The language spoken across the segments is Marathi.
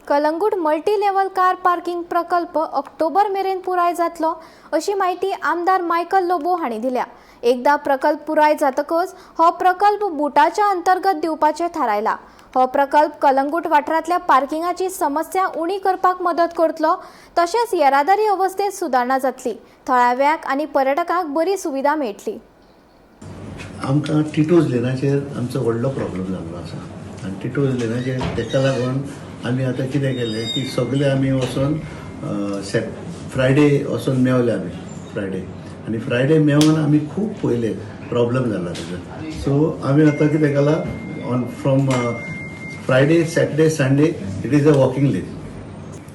Calangute multi level car parking प्रकल्प ऑक्टोबर मेरेन पुराय जातलो अशी माहिती आमदार मायकल लोबो हांणी दिल्या। एकदा प्रकल्प पुराय जातकच हो प्रकल्प बुटाच्या अंतर्गत दिवपाचे थारायला। हो प्रकल्प कलंगूट वाठारांतल्या पार्किंगाची समस्या उणी करपाक मदत करतलो, तशेंच येरादारी अवस्थेत सुदारणा जातली। थळाव्याक आनी पर्यटकांक बरी सुविधा मेळटली। आमकां टिटोज लेनाचेर आमचो व्हडलो प्रॉब्लेम जाल्लो आसा आनी टिटोज लेनाचेर तेका लागून आमी आतां कितें केलें की सगळे आमी वचून फ्रायडे वचून मेवले आमी फ्रायडे मेवन आमी खूब पयले प्रॉब्लेम जाला तेजो। सो आमी आतां कितें केलां on from Friday Saturday Sunday it is a walking lane.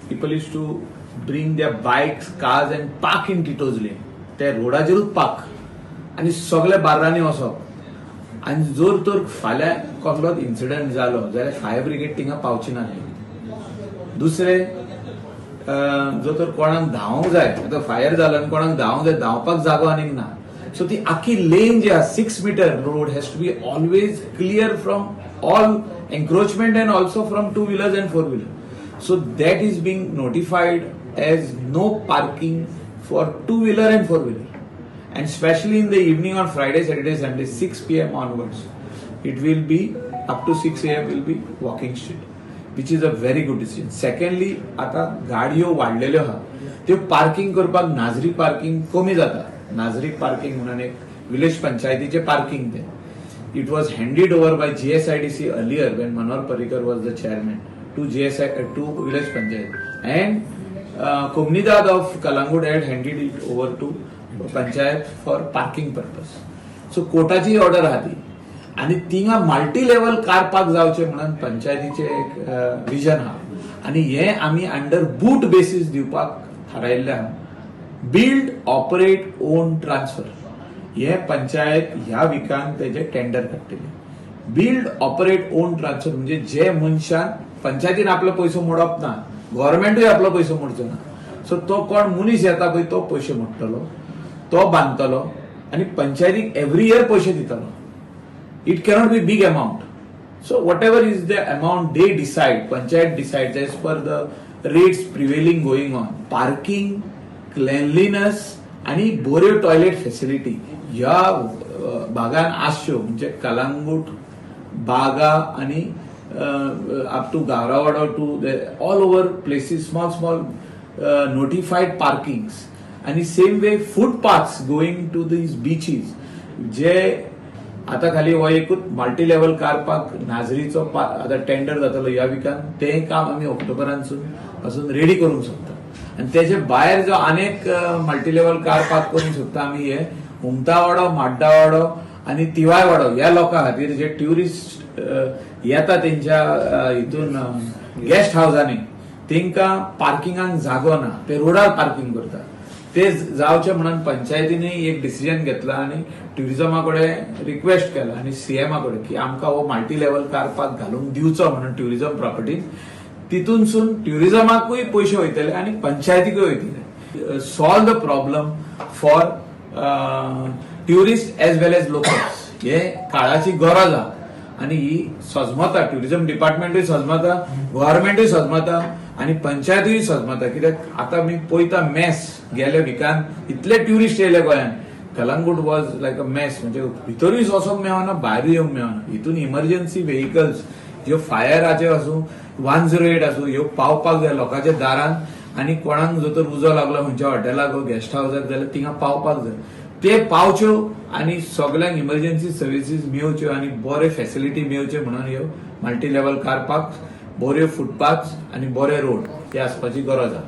People used to bring their bikes, cars and park in Tito's lane. ते रोडाचेरूच पार्क आनी सगळे बार्रांनी वचप। आनी जोर तर फाल्यां कसलोच इन्सिडंट जालो जाल्यार फायर ब्रिगेड थिंगा पावची नासली। दुसरे जो तर कोणाक धांवूंक जाय, आतां फायर जाला आनी कोणाक धांवूंक जाय, धांवपाक जागो आनीक ना। सो ती आखी लेन जी आसा 6 metre road has to be always clear from all encroachment and also from 2 wheelers and 4 wheeler. So that is being notified as no parking for 2-wheeler and 4-wheeler, and especially in the evening on Friday, Saturday, Sunday, 6 p.m. onwards, it will be up to 6 a.m. will be walking street, which is a very good decision. Secondly, आता गाडयो वाढलेल्यो आहा त्यो पार्किंग करपाक नाजरी पार्किंग कमी जाता। नाजरी पार्किंग म्हणून एक विलेज पंचायतीचे पार्किंग ते it was handed over by GSIDC earlier when Manohar Parrikar was the chairman to village panchayat, and Comunidad of Kalangut had handed it over to panchayat for parking purpose. So कोर्टाची ऑर्डर आहा ती आनी थिंगा मल्टी लेवल कार पार्क जावचे म्हणून पंचायतीचे एक विजन आहा आनी हे आमी अंडर बूट बेसिस दिवपाक थारायल्ले आहा। बिल्ड ऑपरेट ओन ट्रान्सफर हे पंचायत ह्या विकान तेजे टेंडर काडटली। बिल्ड ऑपरेट ओन ट्रान्सफर म्हणजे जे मनशान पंचायतीन आपलो पैसो मोडप ना, गव्हर्नमेंटूय आपलो पैसो मोडचो ना। सो तो कोण मनीस येता पळय तो पैसे मोडटलो, तो बांदतलो आनी पंचायतीक एव्हरी इयर पैसे दितलो। It cannot be big amount. So what ever is the amount they decide, panchayat decides as per the rates prevailing going on. Parking, cleanliness आनी बऱ्यो टॉयलेट फॅसिलिटी ह्या भागान आसच्यो म्हणजे कलंगूट, बागा आनी up to Gavrawada to all over places, small notified parkings, and the same way footpaths going to these beaches जे आता खाली हो एकूच मल्टी लेवल कार पार्क नाजरीचो आता टेंडर जातलो ह्या विकान ते काम आमी ऑक्टोबरांसून रेडी करूंक सोदता। आनी तेजे भायर जो अनेक मल्टी लेवल कार पार्क करूंक सोदता आमी हे उमतावाडो, माड्डावाडो आनी तिवायवाडो ह्या लोकां खातीर जे ट्युरिस्ट येता तेंच्या हितून गेस्ट हाऊसांनी तेंकां पार्किंगाक जागो ना, ते रोडार पार्किंग करता। ते जावचे म्हणून पंचायतीने एक डिसिजन घेतला आनी ट्युरिजमा कडेन रिक्वेस्ट केला आनी सीएमा कडेन की आमकां हो मल्टी लेवल कार पार्क घालूंक दिवचो म्हणून ट्युरिजम प्रॉपर्टीन। तितूनसून ट्युरिजमाकूय पयशे वयतले आनी पंचायतीकूय वयतले। Solve the problem for tourist as well as locals. हे काळाची गरज आहा आनी ही सजमता, ट्युरिजम डिपार्टमेंटूय सजमता, गव्हर्नमेंटूय सजमता आनी पंचायतूय सजमता। कित्याक आतां आमी पळयता मेस गेल्या विकान इतले ट्युरिस्ट येयले गोंयान, Calangute was like a mess, म्हणजे भितरूय वचोंक मेळना, भायरूय येवंक मेळना। हितून इमर्जन्सी व्हेकल्स ज्यो फायराचे आसूं, 108 आसूं, ह्यो पावपाक जाय लोकांच्या दारान आनी कोणाक जर तर उजो लागलो खंयच्या हॉटेलाक गेस्ट हाऊसाक जाल्यार थिंगा पावपाक जाय, ते पावच्यो आनी सगळ्यांक इमर्जन्सी सर्विसीस मेळच्यो आनी बरे फॅसिलिटी मेळच्यो म्हणून ह्यो मल्टी लेवल कार पार्क, बऱ्यो फुटपाथ्स आनी बरे रोड हे आसपाची गरज आहा।